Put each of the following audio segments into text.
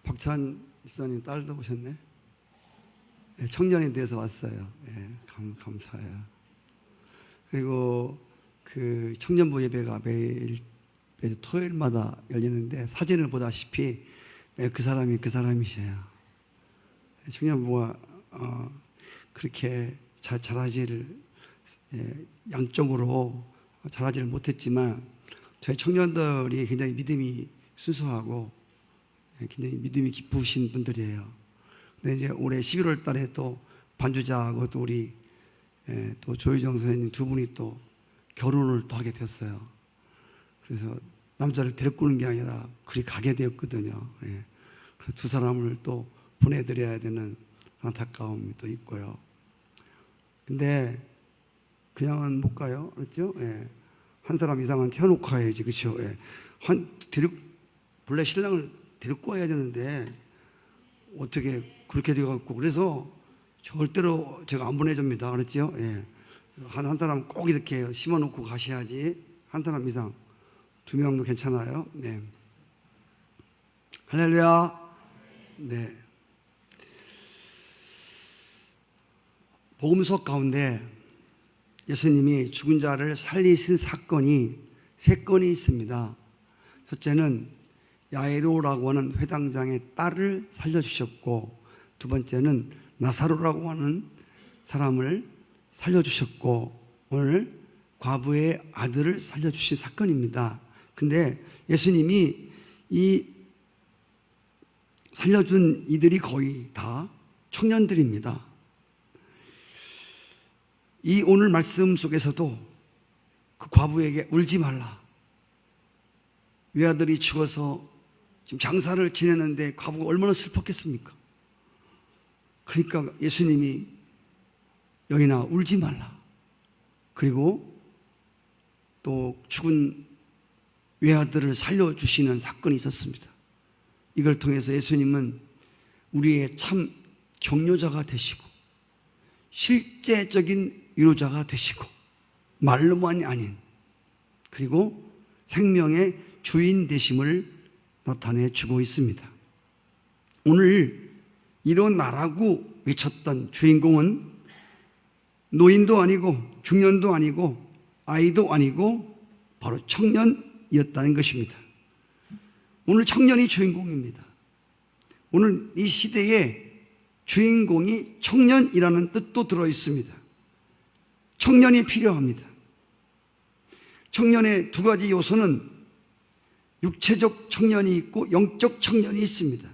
박찬 집사님 딸도 오셨네. 네, 청년에 대해서 왔어요. 네, 감사해요. 그리고 그 청년부 예배가 매일 토요일마다 열리는데 사진을 보다시피 그 사람이 그 사람이셔요. 청년부가 그렇게 잘하지를 양쪽으로 잘하지를 못했지만 저희 청년들이 굉장히 믿음이 순수하고 굉장히 믿음이 깊으신 분들이에요. 근데 이제 올해 11월 달에 또 반주자하고 또 우리 또 조희정 선생님 두 분이 또 결혼을 또 하게 됐어요. 그래서 남자를 데리고 오는 게 아니라 그리 가게 되었거든요. 그래서 두 사람을 또 보내드려야 되는 안타까움이 또 있고요. 근데 그냥은 못 가요. 그렇죠? 한 사람 이상은 태워놓고 가야지. 그렇죠? 본래 신랑을 데리고 와야 되는데 어떻게 그렇게 돼갖고 그래서 절대로 제가 안 보내줍니다. 그렇죠? 한 사람 꼭 이렇게 심어놓고 가셔야지. 한 사람 이상, 2명도 괜찮아요. 네. 할렐루야. 네. 복음서 가운데 예수님이 죽은 자를 살리신 사건이 3건이 있습니다. 첫째는 야이로라고 하는 회당장의 딸을 살려주셨고, 두 번째는 나사로라고 하는 사람을 살려주셨고, 오늘 과부의 아들을 살려주신 사건입니다. 근데 예수님이 이 살려준 이들이 거의 다 청년들입니다. 이 오늘 말씀 속에서도 그 과부에게 울지 말라. 외아들이 죽어서 지금 장사를 지내는데 과부가 얼마나 슬펐겠습니까? 그러니까 예수님이 여인아 울지 말라. 그리고 또 죽은 외아들을 살려주시는 사건이 있었습니다. 이걸 통해서 예수님은 우리의 참 격려자가 되시고 실제적인 위로자가 되시고 말로만이 아닌 그리고 생명의 주인 되심을 나타내 주고 있습니다. 오늘 일어나라고 외쳤던 주인공은 노인도 아니고 중년도 아니고 아이도 아니고 바로 청년이었다는 것입니다. 오늘 청년이 주인공입니다. 오늘 이 시대에 주인공이 청년이라는 뜻도 들어 있습니다. 청년이 필요합니다. 청년의 두 가지 요소는 육체적 청년이 있고 영적 청년이 있습니다.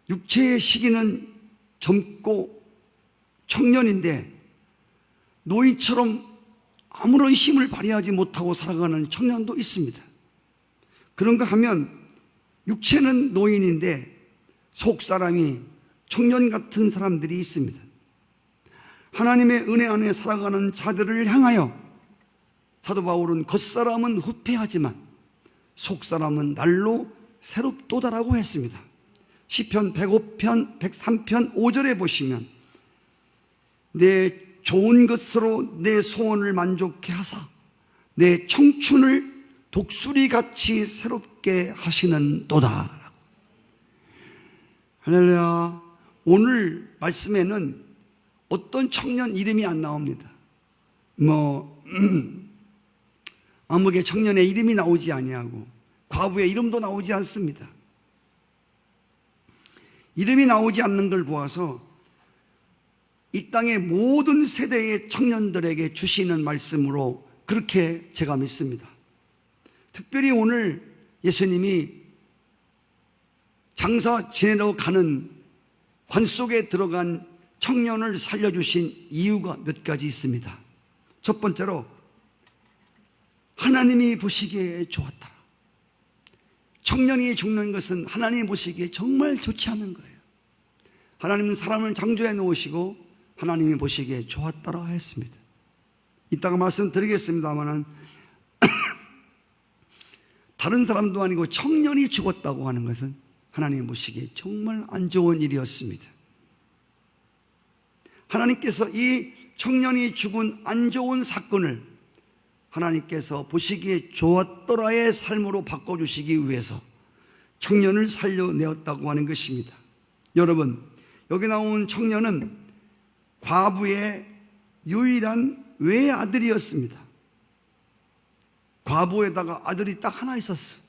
육체의 시기는 젊고 청년인데 노인처럼 아무런 힘을 발휘하지 못하고 살아가는 청년도 있습니다. 그런가 하면 육체는 노인인데 속사람이 청년 같은 사람들이 있습니다. 하나님의 은혜 안에 살아가는 자들을 향하여 사도 바울은 겉사람은 후패하지만 속사람은 날로 새롭도다라고 했습니다. 시편 105편 103편 5절에 보시면 내 좋은 것으로 내 소원을 만족케 하사 내 청춘을 독수리같이 새롭게 하시는 도다. 할렐루야. 오늘 말씀에는 어떤 청년 이름이 안 나옵니다. 아무개 청년의 이름이 나오지 아니하고 과부의 이름도 나오지 않습니다. 이름이 나오지 않는 걸 보아서 이 땅의 모든 세대의 청년들에게 주시는 말씀으로 그렇게 제가 믿습니다. 특별히 오늘 예수님이 장사 지내러 가는 관 속에 들어간 청년을 살려주신 이유가 몇 가지 있습니다. 첫 번째로 하나님이 보시기에 좋았다. 청년이 죽는 것은 하나님이 보시기에 정말 좋지 않은 거예요. 하나님은 사람을 창조해 놓으시고 하나님이 보시기에 좋았더라 했습니다. 이따가 말씀드리겠습니다만은 다른 사람도 아니고 청년이 죽었다고 하는 것은 하나님 보시기에 정말 안 좋은 일이었습니다. 하나님께서 이 청년이 죽은 안 좋은 사건을 하나님께서 보시기에 좋았더라의 삶으로 바꿔주시기 위해서 청년을 살려내었다고 하는 것입니다. 여러분, 여기 나온 청년은 과부의 유일한 외아들이었습니다. 과부에다가 아들이 딱 하나 있었어.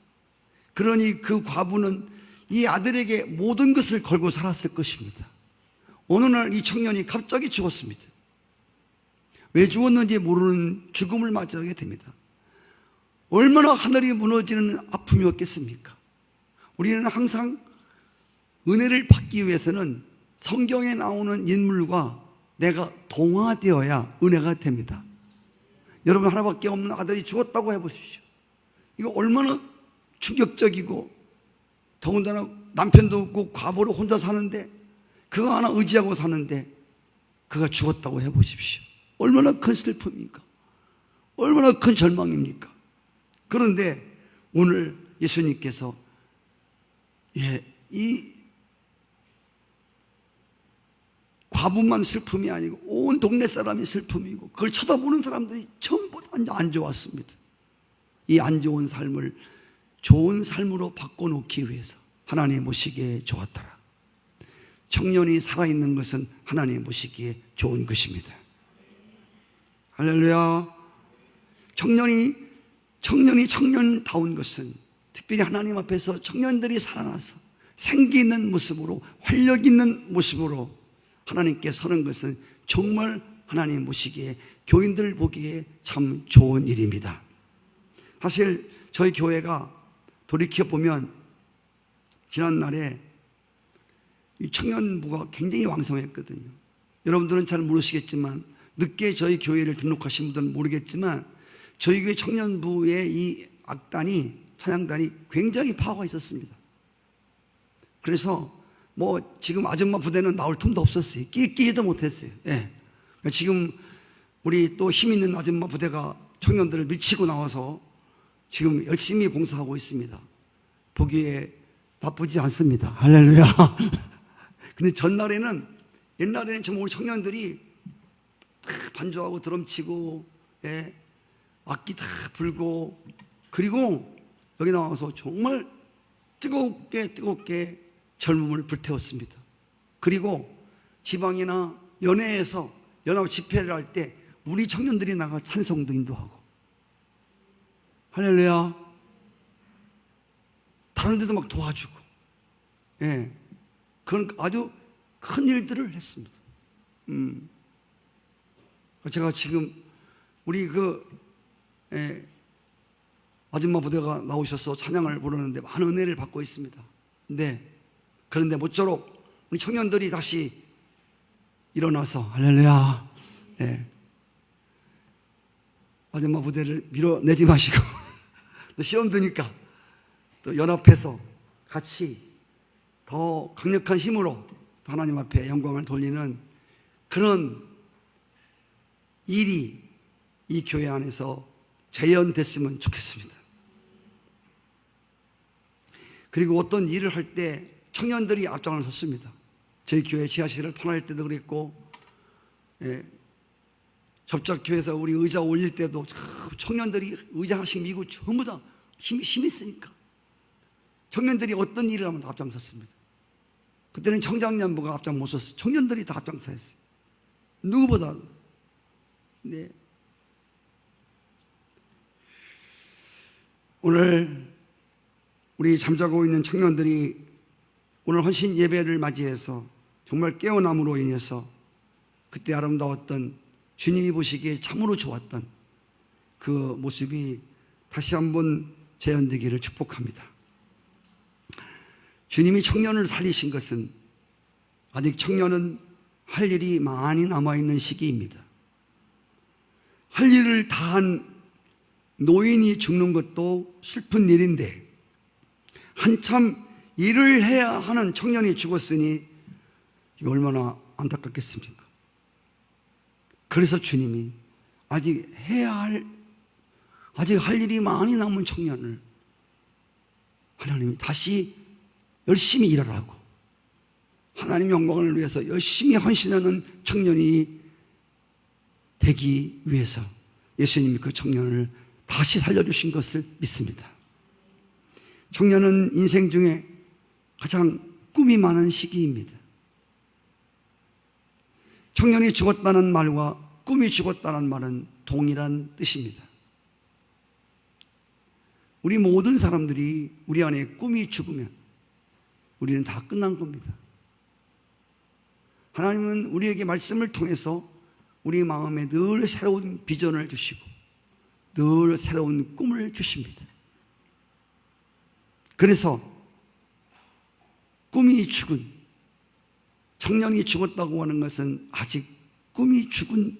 그러니 그 과부는 이 아들에게 모든 것을 걸고 살았을 것입니다. 어느 날 이 청년이 갑자기 죽었습니다. 왜 죽었는지 모르는 죽음을 맞이하게 됩니다. 얼마나 하늘이 무너지는 아픔이었겠습니까? 우리는 항상 은혜를 받기 위해서는 성경에 나오는 인물과 내가 동화되어야 은혜가 됩니다. 여러분, 하나밖에 없는 아들이 죽었다고 해보십시오. 이거 얼마나 충격적이고, 더군다나 남편도 없고 과부로 혼자 사는데, 그거 하나 의지하고 사는데 그가 죽었다고 해보십시오. 얼마나 큰 슬픔입니까? 얼마나 큰 절망입니까? 그런데 오늘 예수님께서 이 과부만 슬픔이 아니고 온 동네 사람이 슬픔이고, 그걸 쳐다보는 사람들이 전부 안 좋았습니다. 이 안 좋은 삶을 좋은 삶으로 바꿔놓기 위해서 하나님 보시기에 좋았더라. 청년이 살아있는 것은 하나님 보시기에 좋은 것입니다. 할렐루야. 청년이 청년다운 것은 특별히 하나님 앞에서 청년들이 살아나서 생기 있는 모습으로, 활력 있는 모습으로 하나님께 서는 것은 정말 하나님 보시기에, 교인들 보기에 참 좋은 일입니다. 사실 저희 교회가 돌이켜보면 지난날에 이 청년부가 굉장히 왕성했거든요. 여러분들은 잘 모르시겠지만, 늦게 저희 교회를 등록하신 분들은 모르겠지만, 저희 교회 청년부의 이 악단이, 찬양단이 굉장히 파워가 있었습니다. 그래서 지금 아줌마 부대는 나올 틈도 없었어요. 끼지도 못했어요. 예. 지금 우리 또 힘 있는 아줌마 부대가 청년들을 밀치고 나와서 지금 열심히 봉사하고 있습니다. 보기에 나쁘지 않습니다. 할렐루야. 근데 옛날에는 정말 우리 청년들이 다 반주하고 드럼 치고, 악기 다 불고, 그리고 여기 나와서 정말 뜨겁게 젊음을 불태웠습니다. 그리고 지방이나 연회에서 연합 집회를 할 때 우리 청년들이 나가 찬송도 인도하고, 할렐루야. 다른 데도 막 도와주고, 그런 아주 큰 일들을 했습니다. 제가 지금 우리 아줌마 부대가 나오셔서 찬양을 부르는데 많은 은혜를 받고 있습니다. 그런데 모쪼록 우리 청년들이 다시 일어나서, 할렐루야, 아줌마 부대를 밀어내지 마시고 또 시험 드니까 또 연합해서 같이 더 강력한 힘으로 하나님 앞에 영광을 돌리는 그런 일이 이 교회 안에서 재현됐으면 좋겠습니다. 그리고 어떤 일을 할 때 청년들이 앞장을 섰습니다. 저희 교회 지하실을 판할 때도 그랬고, 접작교회에서 우리 의자 올릴 때도 청년들이 의자 하나씩 미고 전부 다 힘이 있으니까 청년들이 어떤 일을 하면 다 앞장섰습니다. 그때는 청장년부가 앞장 못 섰어요. 청년들이 다 앞장서했어요. 누구보다. 오늘 우리 잠자고 있는 청년들이 오늘 헌신 예배를 맞이해서 정말 깨어남으로 인해서 그때 아름다웠던, 주님이 보시기에 참으로 좋았던 그 모습이 다시 한번 재현되기를 축복합니다. 주님이 청년을 살리신 것은 아직 청년은 할 일이 많이 남아있는 시기입니다. 할 일을 다한 노인이 죽는 것도 슬픈 일인데, 한참 일을 해야 하는 청년이 죽었으니 이거 얼마나 안타깝겠습니까? 그래서 주님이 아직 할 일이 많이 남은 청년을 하나님이 다시 열심히 일하라고, 하나님 영광을 위해서 열심히 헌신하는 청년이 되기 위해서 예수님이 그 청년을 다시 살려주신 것을 믿습니다. 청년은 인생 중에 가장 꿈이 많은 시기입니다. 청년이 죽었다는 말과 꿈이 죽었다는 말은 동일한 뜻입니다. 우리 모든 사람들이 우리 안에 꿈이 죽으면 우리는 다 끝난 겁니다. 하나님은 우리에게 말씀을 통해서 우리 마음에 늘 새로운 비전을 주시고 늘 새로운 꿈을 주십니다. 그래서 꿈이 죽은 청년이 죽었다고 하는 것은 아직 꿈이 죽은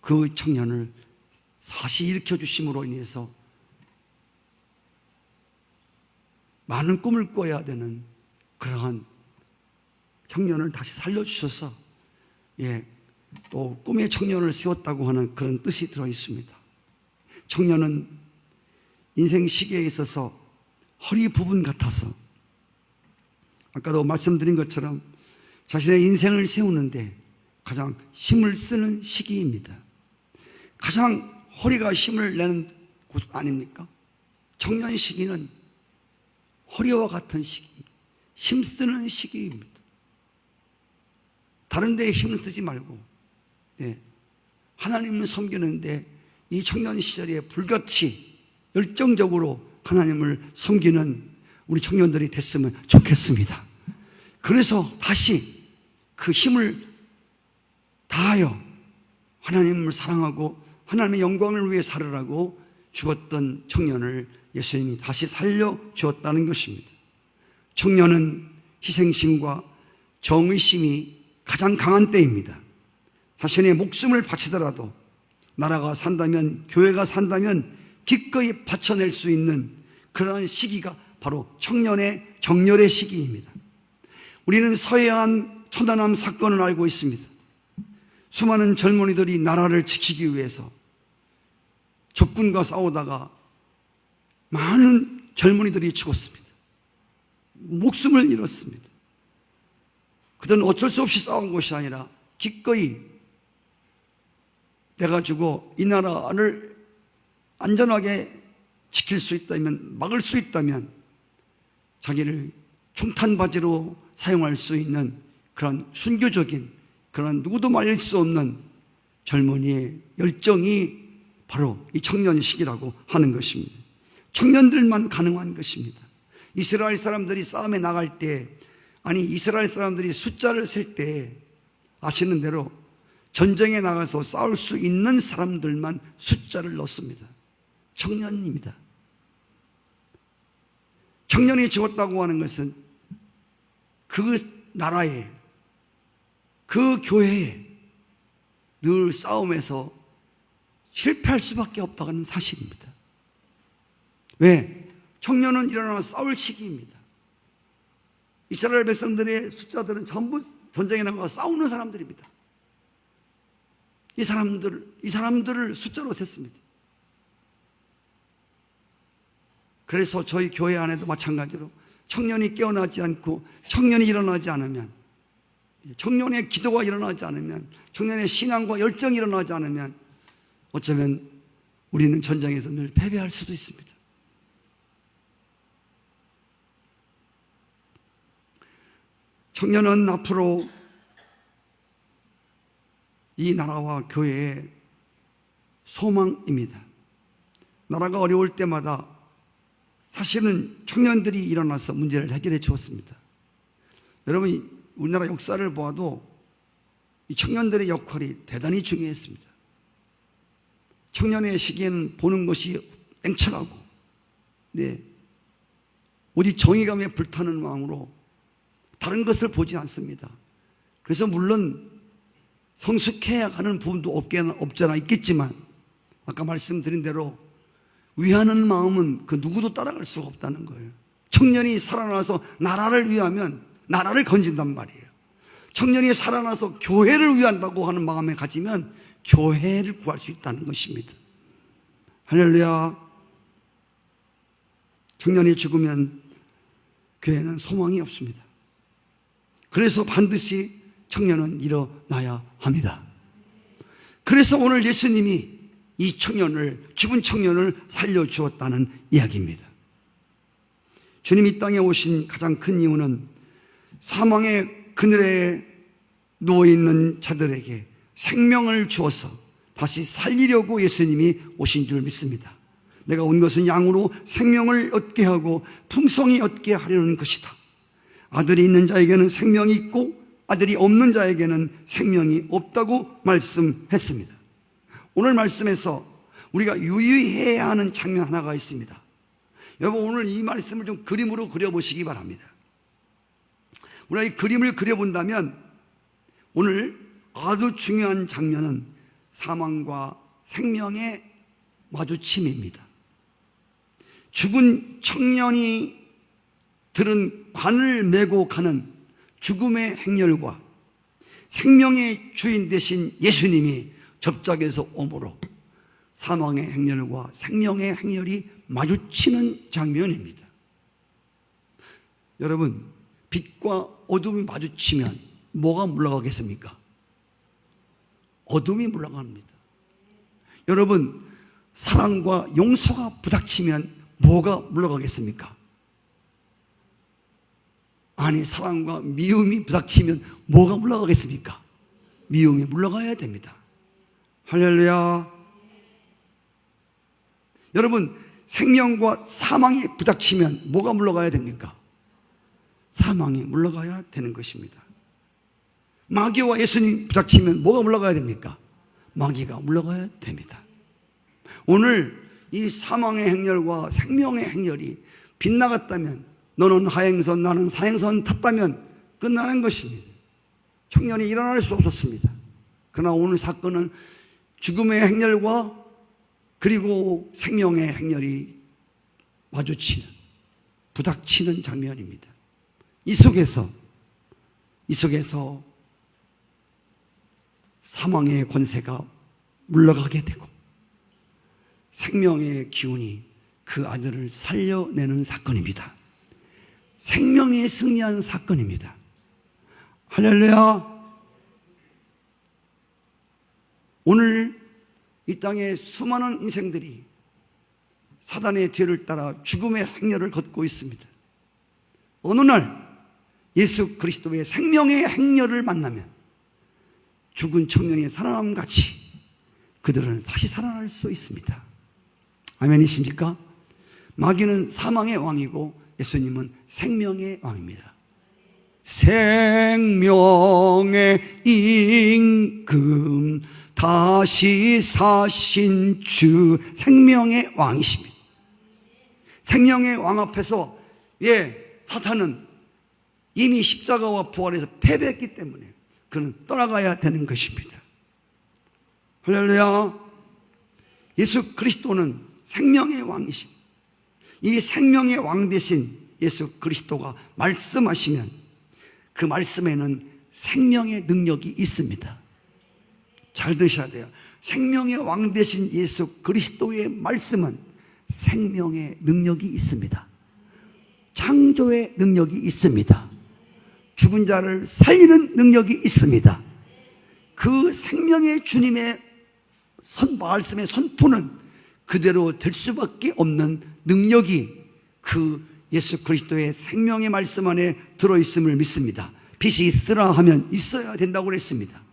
그 청년을 다시 일으켜 주심으로 인해서 많은 꿈을 꿔야 되는 그러한 청년을 다시 살려주셔서 또 꿈의 청년을 세웠다고 하는 그런 뜻이 들어 있습니다. 청년은 인생 시기에 있어서 허리 부분 같아서 아까도 말씀드린 것처럼 자신의 인생을 세우는데 가장 힘을 쓰는 시기입니다. 가장 허리가 힘을 내는 곳 아닙니까? 청년 시기는 허리와 같은 시기입니다. 힘쓰는 시기입니다. 다른 데에 힘을 쓰지 말고 하나님을 섬기는데 이 청년 시절에 불같이 열정적으로 하나님을 섬기는 우리 청년들이 됐으면 좋겠습니다. 그래서 다시 그 힘을 다하여 하나님을 사랑하고 하나님의 영광을 위해 살으라고 죽었던 청년을 예수님이 다시 살려주었다는 것입니다. 청년은 희생심과 정의심이 가장 강한 때입니다. 자신의 목숨을 바치더라도 나라가 산다면, 교회가 산다면 기꺼이 바쳐낼 수 있는 그러한 시기가 바로 청년의 정열의 시기입니다. 우리는 서해안 천안함 사건을 알고 있습니다. 수많은 젊은이들이 나라를 지키기 위해서 적군과 싸우다가 많은 젊은이들이 죽었습니다. 목숨을 잃었습니다. 그들은 어쩔 수 없이 싸운 것이 아니라 기꺼이 내가 주고 이 나라를 안전하게 지킬 수 있다면, 막을 수 있다면 자기를 총탄바지로 사용할 수 있는 그런 순교적인, 그런 누구도 말릴 수 없는 젊은이의 열정이 바로 이 청년식이라고 하는 것입니다. 청년들만 가능한 것입니다. 이스라엘 사람들이 싸움에 나갈 때, 이스라엘 사람들이 숫자를 셀 때 아시는 대로 전쟁에 나가서 싸울 수 있는 사람들만 숫자를 넣습니다. 청년입니다. 청년이 죽었다고 하는 것은 그 나라에, 그 교회에 늘 싸움에서 실패할 수밖에 없다는 사실입니다. 왜? 청년은 일어나 싸울 시기입니다. 이스라엘 백성들의 숫자들은 전부 전쟁에 나가서 싸우는 사람들입니다. 이 사람들을 숫자로 셌습니다. 그래서 저희 교회 안에도 마찬가지로 청년이 깨어나지 않고 청년이 일어나지 않으면, 청년의 기도가 일어나지 않으면, 청년의 신앙과 열정이 일어나지 않으면 어쩌면 우리는 전쟁에서 늘 패배할 수도 있습니다. 청년은 앞으로 이 나라와 교회의 소망입니다. 나라가 어려울 때마다 사실은 청년들이 일어나서 문제를 해결해 주었습니다. 여러분, 우리나라 역사를 보아도 이 청년들의 역할이 대단히 중요했습니다. 청년의 시기에는 보는 것이 냉철하고, 오직 정의감에 불타는 마음으로 다른 것을 보지 않습니다. 그래서 물론 성숙해야 하는 부분도 없잖아 있겠지만, 아까 말씀드린 대로 위하는 마음은 그 누구도 따라갈 수가 없다는 거예요. 청년이 살아나서 나라를 위하면 나라를 건진단 말이에요. 청년이 살아나서 교회를 위한다고 하는 마음에 가지면 교회를 구할 수 있다는 것입니다. 할렐루야. 청년이 죽으면 교회는 소망이 없습니다. 그래서 반드시 청년은 일어나야 합니다. 그래서 오늘 예수님이 이 청년을, 죽은 청년을 살려주었다는 이야기입니다. 주님이 이 땅에 오신 가장 큰 이유는 사망의 그늘에 누워있는 자들에게 생명을 주어서 다시 살리려고 예수님이 오신 줄 믿습니다. 내가 온 것은 양으로 생명을 얻게 하고 풍성히 얻게 하려는 것이다. 아들이 있는 자에게는 생명이 있고 아들이 없는 자에게는 생명이 없다고 말씀했습니다. 오늘 말씀에서 우리가 유의해야 하는 장면 하나가 있습니다. 여러분, 오늘 이 말씀을 좀 그림으로 그려보시기 바랍니다. 우리가 이 그림을 그려본다면 오늘 아주 중요한 장면은 사망과 생명의 마주침입니다. 죽은 청년이 들은 관을 메고 가는 죽음의 행렬과 생명의 주인 되신 예수님이 접짝에서 오므로 사망의 행렬과 생명의 행렬이 마주치는 장면입니다. 여러분, 빛과 어둠이 마주치면 뭐가 물러가겠습니까? 어둠이 물러갑니다. 여러분, 사랑과 용서가 부닥치면 뭐가 물러가겠습니까? 아니, 사랑과 미움이 부닥치면 뭐가 물러가겠습니까? 미움이 물러가야 됩니다. 할렐루야. 여러분, 생명과 사망이 부닥치면 뭐가 물러가야 됩니까? 사망이 물러가야 되는 것입니다. 마귀와 예수님 부닥치면 뭐가 물러가야 됩니까? 마귀가 물러가야 됩니다. 오늘 이 사망의 행렬과 생명의 행렬이 빗나갔다면, 너는 하행선 나는 사행선 탔다면 끝나는 것입니다. 청년이 일어날 수 없었습니다. 그러나 오늘 사건은 죽음의 행렬과 그리고 생명의 행렬이 마주치는, 부닥치는 장면입니다. 이 속에서 사망의 권세가 물러가게 되고 생명의 기운이 그 아들을 살려내는 사건입니다. 생명이 승리한 사건입니다. 할렐루야. 오늘 이 땅에 수많은 인생들이 사단의 뒤를 따라 죽음의 행렬을 걷고 있습니다. 어느 날 예수 그리스도의 생명의 행렬을 만나면 죽은 청년이 살아남같이 그들은 다시 살아날 수 있습니다. 아멘이십니까? 마귀는 사망의 왕이고 예수님은 생명의 왕입니다. 생명의 임금 다시 사신 주, 생명의 왕이십니다. 생명의 왕 앞에서 사탄은 이미 십자가와 부활에서 패배했기 때문에 그는 떠나가야 되는 것입니다. 할렐루야. 예수 그리스도는 생명의 왕이십니다. 이 생명의 왕 되신 예수 그리스도가 말씀하시면 그 말씀에는 생명의 능력이 있습니다. 잘 들으셔야 돼요. 생명의 왕 되신 예수 그리스도의 말씀은 생명의 능력이 있습니다. 창조의 능력이 있습니다. 죽은 자를 살리는 능력이 있습니다. 그 생명의 주님의 말씀의 선포는 그대로 될 수밖에 없는 능력이 그 예수 그리스도의 생명의 말씀 안에 들어있음을 믿습니다. 빛이 있으라 하면 있어야 된다고 그랬습니다.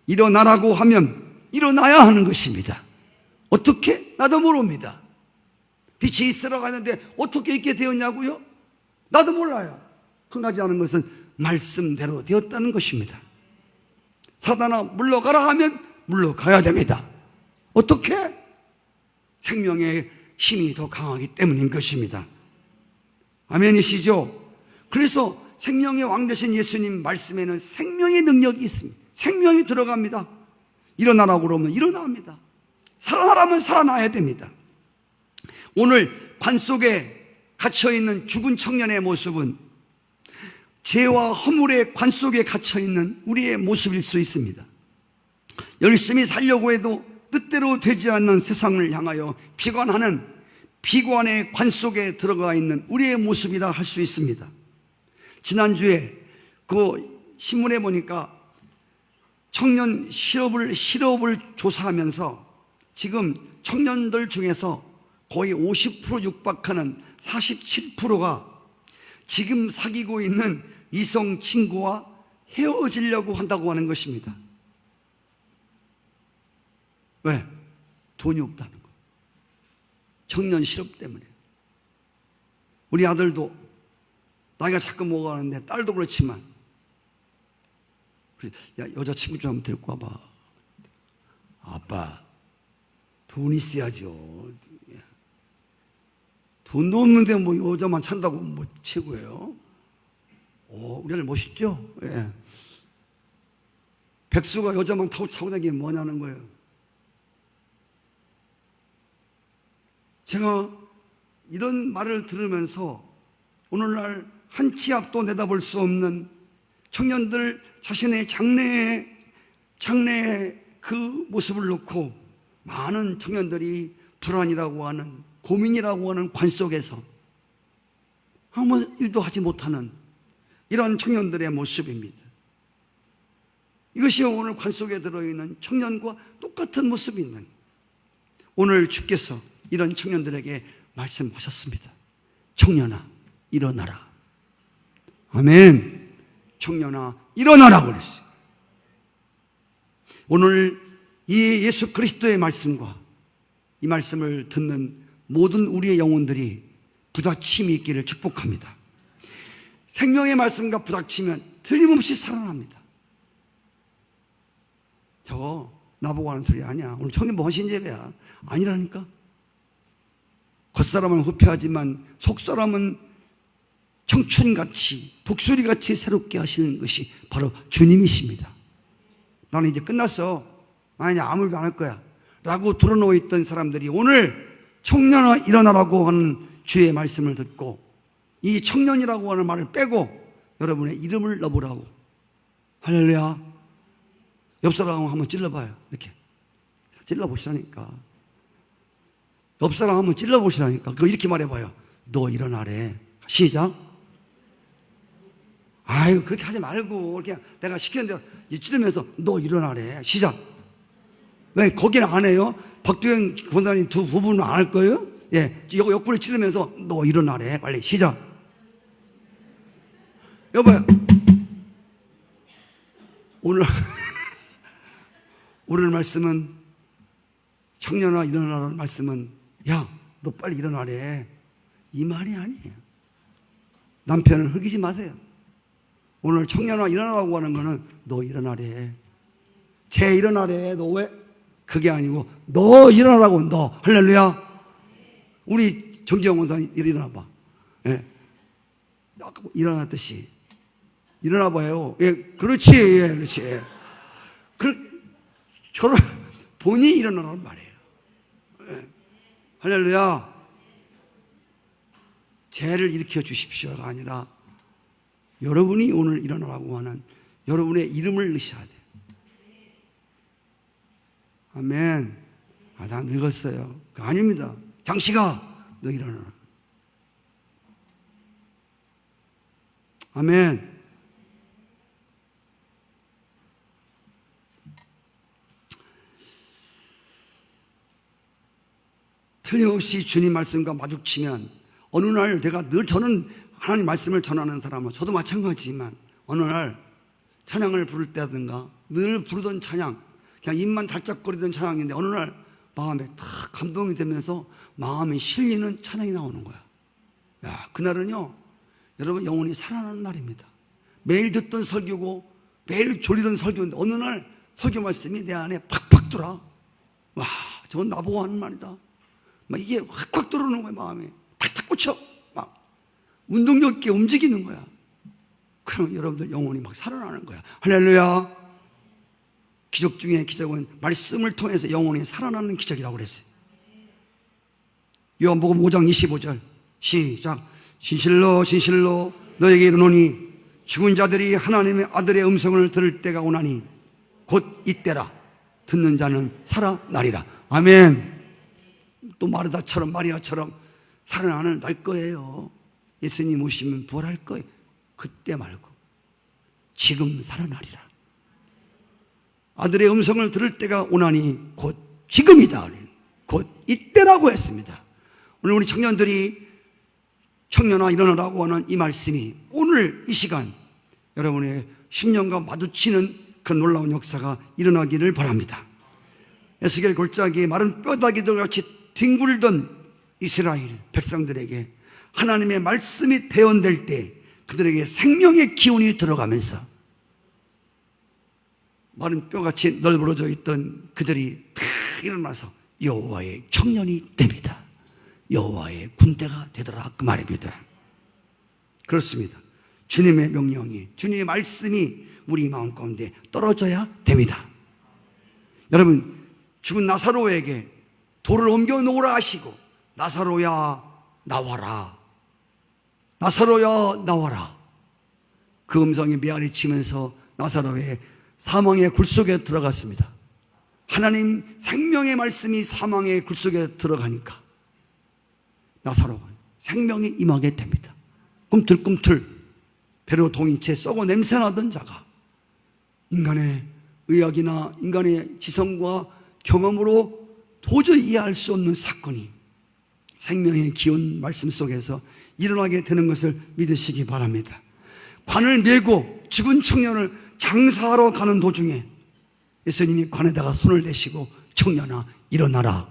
일어나라고 하면 일어나야 하는 것입니다. 어떻게? 나도 모릅니다. 빛이 있으라고 하는데 어떻게 있게 되었냐고요? 나도 몰라요. 흥하지 않은 것은 말씀대로 되었다는 것입니다. 사단아 물러가라 하면 물러가야 됩니다. 어떻게? 생명의 힘이 더 강하기 때문인 것입니다. 아멘이시죠? 그래서 생명의 왕 되신 예수님 말씀에는 생명의 능력이 있습니다. 생명이 들어갑니다. 일어나라고 그러면 일어납니다. 살아나라면 살아나야 됩니다. 오늘 관 속에 갇혀있는 죽은 청년의 모습은 죄와 허물의 관 속에 갇혀있는 우리의 모습일 수 있습니다. 열심히 살려고 해도 뜻대로 되지 않는 세상을 향하여 비관하는 비관의 관 속에 들어가 있는 우리의 모습이라 할 수 있습니다. 지난주에 그 신문에 보니까 청년 실업을 조사하면서 지금 청년들 중에서 거의 50% 육박하는 47%가 지금 사귀고 있는 이성 친구와 헤어지려고 한다고 하는 것입니다. 왜? 돈이 없다는 거. 청년 실업 때문에. 우리 아들도 나이가 자꾸 먹어가는데, 딸도 그렇지만, 야, 여자친구 좀 한번 데리고 와봐. 아빠, 돈 있어야죠. 돈도 없는데 뭐 여자만 찬다고 뭐 최고예요. 우리 아들 멋있죠? 예. 백수가 여자만 타고 차고 다니는 게 뭐냐는 거예요. 제가 이런 말을 들으면서 오늘날 한 치 앞도 내다볼 수 없는 청년들 자신의 장래의 그 모습을 놓고 많은 청년들이 불안이라고 하는, 고민이라고 하는 관 속에서 아무 일도 하지 못하는 이런 청년들의 모습입니다. 이것이 오늘 관 속에 들어있는 청년과 똑같은 모습이 있는, 오늘 주께서 이런 청년들에게 말씀하셨습니다. 청년아, 일어나라. 아멘. 청년아, 일어나라고 그랬어요. 오늘 이 예수 그리스도의 말씀과 이 말씀을 듣는 모든 우리의 영혼들이 부닥침이 있기를 축복합니다. 생명의 말씀과 부닥치면 틀림없이 살아납니다. 저거 나보고 하는 소리 아니야. 오늘 청년 헌신 예배야. 아니라니까. 겉사람은 후패하지만 속사람은 청춘같이, 독수리같이 새롭게 하시는 것이 바로 주님이십니다. 나는 이제 끝났어. 나 이제 아무 일도 안 할 거야 라고 들어놓여 있던 사람들이 오늘 청년아 일어나라고 하는 주의 말씀을 듣고 이 청년이라고 하는 말을 빼고 여러분의 이름을 넣어보라고. 할렐루야. 옆 사람 한번 찔러봐요. 이렇게 찔러보시라니까. 옆 사람 한번 찔러보시라니까. 그거 이렇게 말해봐요. 너 일어나래. 시작. 아유, 그렇게 하지 말고 그냥 내가 시키는 대로 찌르면서 너 일어나래. 시작. 왜 거기는 안 해요? 박두영 권사님 두 부분은 안 할 거예요? 예, 옆구리 찌르면서 너 일어나래. 빨리 시작. 여보요. 오늘 말씀은, 청년아 일어나라는 말씀은 야, 너 빨리 일어나래, 이 말이 아니에요. 남편을 흘기지 마세요. 오늘 청년아 일어나라고 하는 거는 너 일어나래. 쟤 일어나래. 너 왜? 그게 아니고 너 일어나라고. 너. 할렐루야. 우리 정지영 원사님 일어나봐. 예. 일어났듯이 일어나봐요. 예, 그렇지. 예, 그렇지. 예. 저를 본인이 일어나라는 말이에요. 예. 할렐루야. 죄를 일으켜 주십시오가 아니라 여러분이 오늘 일어나라고 하는 여러분의 이름을 넣으셔야 돼요. 아멘. 아, 나 늙었어요. 아닙니다. 장씨가 너 일어나라. 아멘. 틀림없이 주님 말씀과 마주치면 어느 날 저는 하나님 말씀을 전하는 사람은 저도 마찬가지지만 어느 날 찬양을 부를 때든가 늘 부르던 찬양, 그냥 입만 달짝거리던 찬양인데 어느 날 마음에 탁 감동이 되면서 마음이 실리는 찬양이 나오는 거야. 야, 그날은요, 여러분 영혼이 살아나는 날입니다. 매일 듣던 설교고 매일 졸리던 설교인데 어느 날 설교 말씀이 내 안에 팍팍 들어와. 와, 저건 나보고 하는 말이다. 막 이게 확확 들어오는 거야. 마음에 탁탁 꽂혀. 막 운동력 있게 움직이는 거야. 그럼 여러분들 영혼이 막 살아나는 거야. 할렐루야. 기적 중에 기적은 말씀을 통해서 영혼이 살아나는 기적이라고 그랬어요. 요한복음 5장 25절 시작. 진실로 진실로 너에게 이르노니 죽은 자들이 하나님의 아들의 음성을 들을 때가 오나니 곧 이때라. 듣는 자는 살아나리라. 아멘. 또 마르다처럼 마리아처럼 살아나는 날 거예요. 예수님 오시면 부활할 거예요. 그때 말고 지금 살아나리라. 아들의 음성을 들을 때가 오나니 곧 지금이다. 곧 이때라고 했습니다. 오늘 우리 청년들이 청년아 일어나라고 하는 이 말씀이 오늘 이 시간 여러분의 10년과 마주치는 그런 놀라운 역사가 일어나기를 바랍니다. 에스겔 골짜기에 마른 뼈다귀들 같이 뒹굴던 이스라엘 백성들에게 하나님의 말씀이 대언될 때 그들에게 생명의 기운이 들어가면서 마른 뼈같이 널브러져 있던 그들이 다 일어나서 여호와의 청년이 됩니다. 여호와의 군대가 되더라 그 말입니다. 그렇습니다. 주님의 명령이, 주님의 말씀이 우리 마음 가운데 떨어져야 됩니다. 여러분, 죽은 나사로에게 돌을 옮겨 놓으라 하시고 나사로야 나와라, 나사로야 나와라, 그 음성이 메아리 치면서 나사로의 사망의 굴 속에 들어갔습니다. 하나님 생명의 말씀이 사망의 굴 속에 들어가니까 나사로가 생명이 임하게 됩니다. 꿈틀꿈틀 배로 동인 채 썩어 냄새나던 자가 인간의 의학이나 인간의 지성과 경험으로 도저히 이해할 수 없는 사건이 생명의 기운 말씀 속에서 일어나게 되는 것을 믿으시기 바랍니다. 관을 메고 죽은 청년을 장사하러 가는 도중에 예수님이 관에다가 손을 대시고 청년아 일어나라,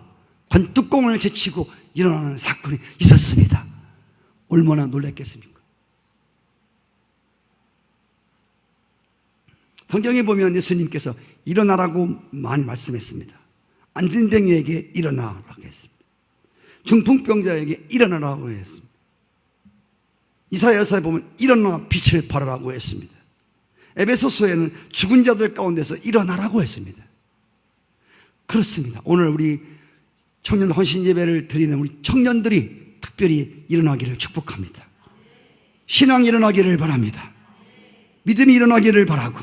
관 뚜껑을 제치고 일어나는 사건이 있었습니다. 얼마나 놀랐겠습니까? 성경에 보면 예수님께서 일어나라고만 말씀했습니다. 안진뱅이에게 일어나라고 했습니다. 중풍병자에게 일어나라고 했습니다. 이사야서에 보면 일어나 빛을 발하라고 했습니다. 에베소서에는 죽은 자들 가운데서 일어나라고 했습니다. 그렇습니다. 오늘 우리 청년 헌신 예배를 드리는 우리 청년들이 특별히 일어나기를 축복합니다. 신앙이 일어나기를 바랍니다. 믿음이 일어나기를 바라고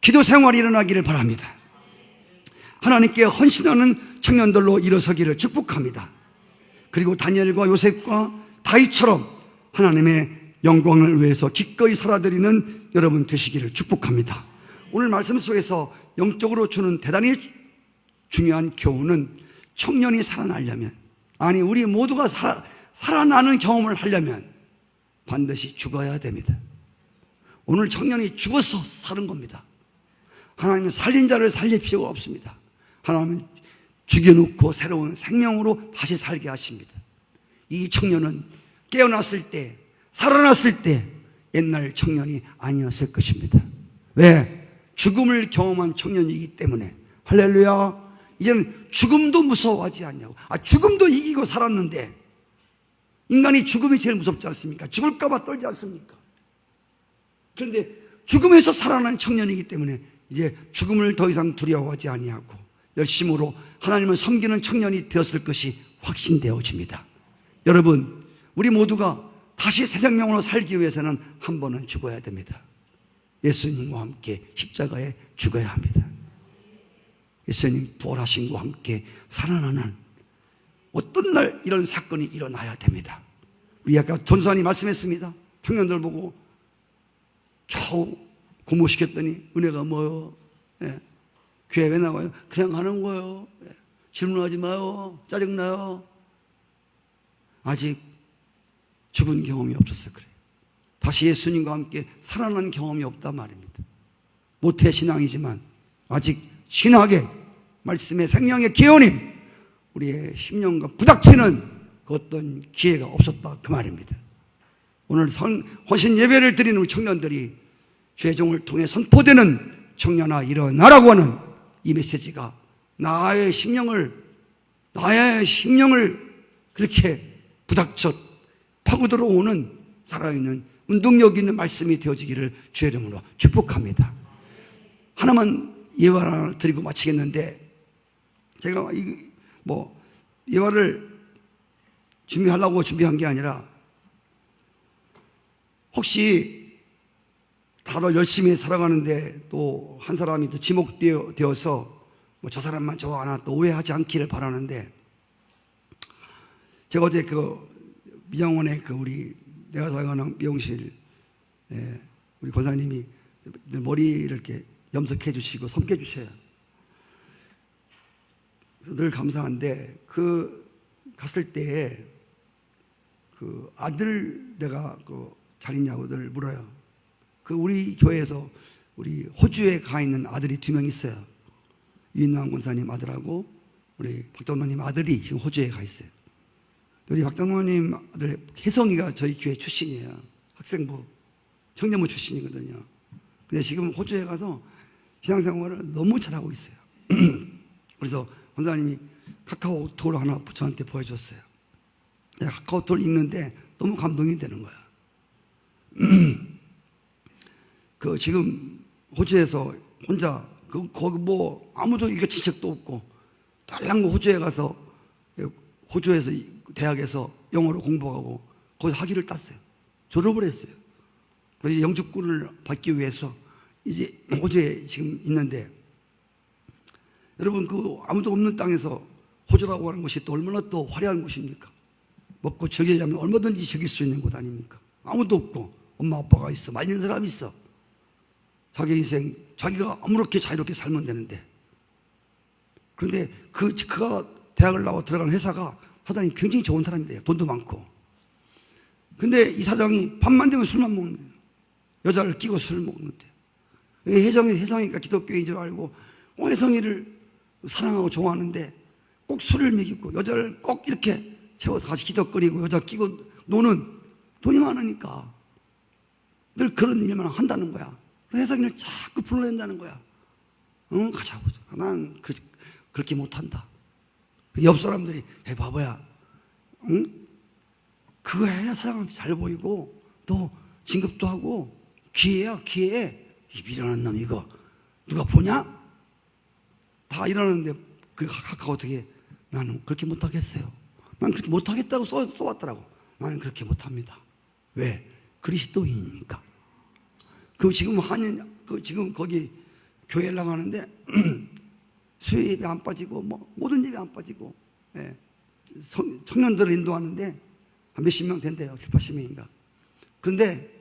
기도 생활이 일어나기를 바랍니다. 하나님께 헌신하는 청년들로 일어서기를 축복합니다. 그리고 다니엘과 요셉과 다윗처럼 하나님의 영광을 위해서 기꺼이 살아드리는 여러분 되시기를 축복합니다. 오늘 말씀 속에서 영적으로 주는 대단히 중요한 교훈은 청년이 살아나려면, 아니 우리 모두가 살아나는 경험을 하려면 반드시 죽어야 됩니다. 오늘 청년이 죽어서 사는 겁니다. 하나님은 살린 자를 살릴 필요가 없습니다. 하나님은 죽여놓고 새로운 생명으로 다시 살게 하십니다. 이 청년은 깨어났을 때, 살아났을 때 옛날 청년이 아니었을 것입니다. 왜? 죽음을 경험한 청년이기 때문에. 할렐루야. 이제는 죽음도 무서워하지 않냐고. 죽음도 이기고 살았는데 인간이 죽음이 제일 무섭지 않습니까? 죽을까 봐 떨지 않습니까? 그런데 죽음에서 살아난 청년이기 때문에 이제 죽음을 더 이상 두려워하지 아니하고 열심으로 하나님을 섬기는 청년이 되었을 것이 확신되어집니다. 여러분, 우리 모두가 다시 새 생명으로 살기 위해서는 한 번은 죽어야 됩니다. 예수님과 함께 십자가에 죽어야 합니다. 예수님 부활하신 것과 함께 살아나는 어떤 날 이런 사건이 일어나야 됩니다. 우리 아까 전수환이 말씀했습니다. 청년들 보고 겨우 고모시켰더니 은혜가 뭐요? 예. 교회 왜 나와요? 그냥 가는 거예요. 예. 질문하지 마요. 짜증나요. 아직 죽은 경험이 없어서 그래요. 다시 예수님과 함께 살아난 경험이 없단 말입니다. 모태신앙이지만 아직 신학의 말씀의 생명의 기운이 우리의 10년과 부닥치는 그 어떤 기회가 없었다 그 말입니다. 오늘 헌신 예배를 드리는 우리 청년들이 주의 종을 통해 선포되는 청년아 일어나라고 하는 이 메시지가 나의 심령을 그렇게 부닥쳐 파고 들어오는 살아있는 운동력 있는 말씀이 되어지기를 주의 이름으로 축복합니다. 하나만 예화를 드리고 마치겠는데, 제가 예화를 준비하려고 준비한 게 아니라 혹시 다들 열심히 살아가는데 또 한 사람이 또 지목되어서 저 사람만 좋아하나 또 오해하지 않기를 바라는데, 제가 어제 미장원에 우리 내가 사용하는 미용실 우리 권사님이 머리를 이렇게 염색해 주시고 섬겨 주셔요. 늘 감사한데 갔을 때 그 아들 내가 그 잘 있냐고들 물어요. 그 우리 교회에서 우리 호주에 가 있는 아들이 2명 있어요. 유인남 권사님 아들하고 우리 박장로님 아들이 지금 호주에 가 있어요. 우리 박장로님 아들 혜성이가 저희 교회 출신이에요. 학생부 청년부 출신이거든요. 근데 지금 호주에 가서 신앙생활을 너무 잘하고 있어요. 그래서 권사님이 카카오톡을 하나 저한테 보여줬어요. 내가 카카오톡을 읽는데 너무 감동이 되는 거야. 그 지금 호주에서 혼자 거기 뭐 아무도 이거친 적도 없고 딸랑 호주에 가서 호주에서 대학에서 영어로 공부하고 거기서 학위를 땄어요. 졸업을 했어요. 그래서 영주권을 받기 위해서 이제 호주에 지금 있는데, 여러분 그 아무도 없는 땅에서 호주라고 하는 것이 또 얼마나 또 화려한 곳입니까? 먹고 즐기려면 얼마든지 즐길 수 있는 곳 아닙니까? 아무도 없고 엄마 아빠가 있어, 말리는 사람이 있어. 자기 인생 자기가 아무렇게 자유롭게 살면 되는데, 그런데 그가 대학을 나와 들어간 회사가 사장이 굉장히 좋은 사람이래요. 돈도 많고. 근데 이 사장이 밤만 되면 술만 먹는 거예요. 여자를 끼고 술을 먹는데, 혜성이가 기독교인 줄 알고 혜성이를 사랑하고 좋아하는데 꼭 술을 먹이고 여자를 꼭 이렇게 채워서 같이 기덕거리고 여자 끼고 노는, 돈이 많으니까 늘 그런 일만 한다는 거야. 혜성이를 자꾸 불러낸다는 거야. 응, 가자고. 난 그렇게 못한다. 옆 사람들이 바보야, 응? 그거 해야 사장한테 잘 보이고 또 진급도 하고 기회야, 기회. 이 미련한 놈 이거 누가 보냐? 다 이러는데 그 카카오톡에 나는 그렇게 못하겠어요. 난 그렇게 못하겠다고 써왔더라고. 나는 그렇게 못합니다. 왜? 그리스도인이니까. 그 지금 지금 거기 교회를 나가는데 수요 예배 안 빠지고 뭐 모든 예배 안 빠지고, 예. 청년들을 인도하는데 한 몇십 명 된대요. 7, 80명인가. 그런데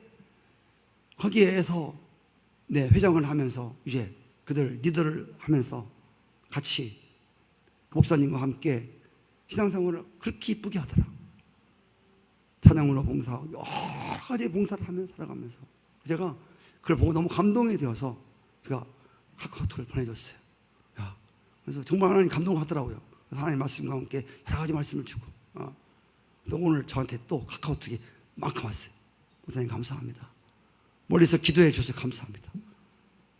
거기에서 회장을 하면서 이제 그들 리더를 하면서 같이 목사님과 함께 신앙생활을 그렇게 이쁘게 하더라. 찬양으로 봉사하고 여러 가지 봉사를 하면서 살아가면서 제가 그걸 보고 너무 감동이 되어서 제가 카카오톡을 보내줬어요. 야, 그래서 정말 하나님 감동하더라고요. 하나님 말씀과 함께 여러 가지 말씀을 주고, 또 오늘 저한테 또 카카오톡이 만큼 왔어요. 목사님 감사합니다. 멀리서 기도해 주셔서 감사합니다.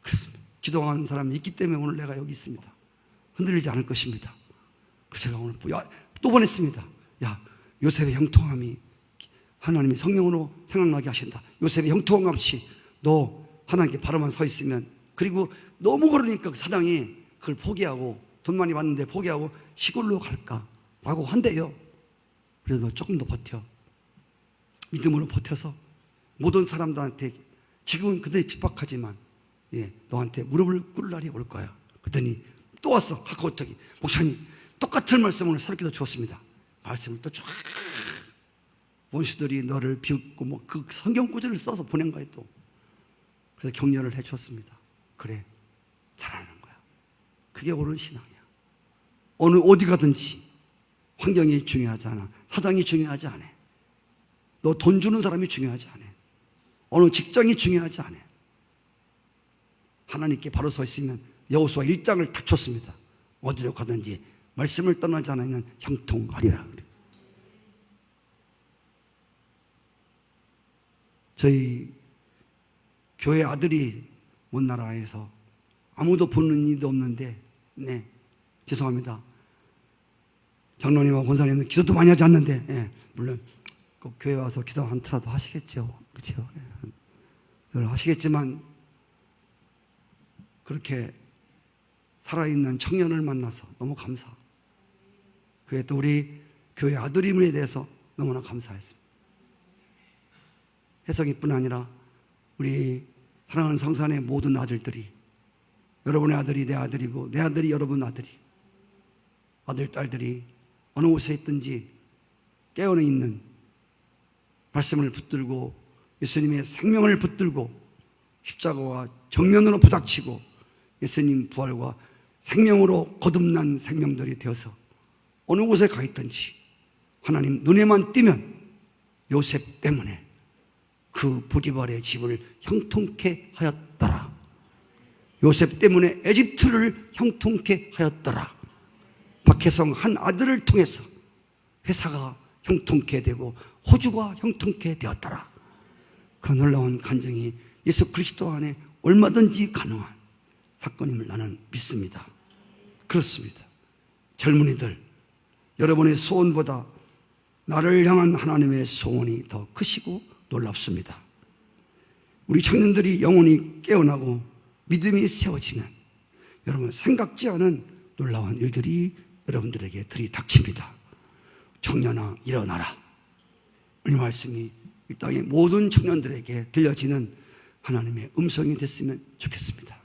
그렇습니다. 기도하는 사람이 있기 때문에 오늘 내가 여기 있습니다. 흔들리지 않을 것입니다. 그래서 제가 오늘 또 보냈습니다. 야, 요셉의 형통함이 하나님이 성령으로 생각나게 하신다. 요셉의 형통함같이 너 하나님께 바로만 서 있으면, 그리고 너무 그러니까 사장이 그걸 포기하고 돈 많이 받는데 포기하고 시골로 갈까라고 한대요. 그래서 너 조금 더 버텨. 믿음으로 버텨서 모든 사람들한테 지금은 그들이 핍박하지만 너한테 무릎을 꿇을 날이 올 거야. 그랬더니 또 왔어. 카카오톡이. 목사님 똑같은 말씀을 새롭게도 주었습니다. 말씀을 또 쫙 원수들이 너를 비웃고 뭐 그 성경 구절을 써서 보낸 거예요 또. 그래서 격려를 해 주었습니다. 그래, 잘하는 거야. 그게 옳은 신앙이야. 어디 가든지 환경이 중요하지 않아. 사장이 중요하지 않아. 너 돈 주는 사람이 중요하지 않아. 어느 직장이 중요하지 않아. 하나님께 바로 서 있으면 여호수아 1장을 딱 쳤습니다. 어디로 가든지 말씀을 떠나지 않으면 형통하리라. 저희 교회 아들이 먼 나라에서 아무도 보는 일도 없는데, 죄송합니다. 장로님하고 권사님은 기도도 많이 하지 않는데, 물론 꼭 교회 와서 기도 한 터라도 하시겠죠. 그렇죠? 늘 하시겠지만 그렇게 살아있는 청년을 만나서 너무 감사. 그게 또 우리 교회 아들임에 대해서 너무나 감사했습니다. 혜성이뿐 아니라 우리 사랑하는 성산의 모든 아들들이, 여러분의 아들이 내 아들이고 내 아들이 여러분 아들이, 아들, 딸들이 어느 곳에 있든지 깨어나 있는 말씀을 붙들고 예수님의 생명을 붙들고 십자가와 정면으로 부닥치고 예수님 부활과 생명으로 거듭난 생명들이 되어서 어느 곳에 가 있든지 하나님 눈에만 띄면 요셉 때문에 그 보디발의 집을 형통케 하였더라. 요셉 때문에 에집트를 형통케 하였더라. 박혜성 한 아들을 통해서 회사가 형통케 되고 호주가 형통케 되었더라. 그 놀라운 간증이 예수 그리스도 안에 얼마든지 가능한 사건임을 나는 믿습니다. 그렇습니다. 젊은이들, 여러분의 소원보다 나를 향한 하나님의 소원이 더 크시고 놀랍습니다. 우리 청년들이 영혼이 깨어나고 믿음이 세워지면 여러분 생각지 않은 놀라운 일들이 여러분들에게 들이닥칩니다. 청년아 일어나라. 이 말씀이 이 땅의 모든 청년들에게 들려지는 하나님의 음성이 됐으면 좋겠습니다.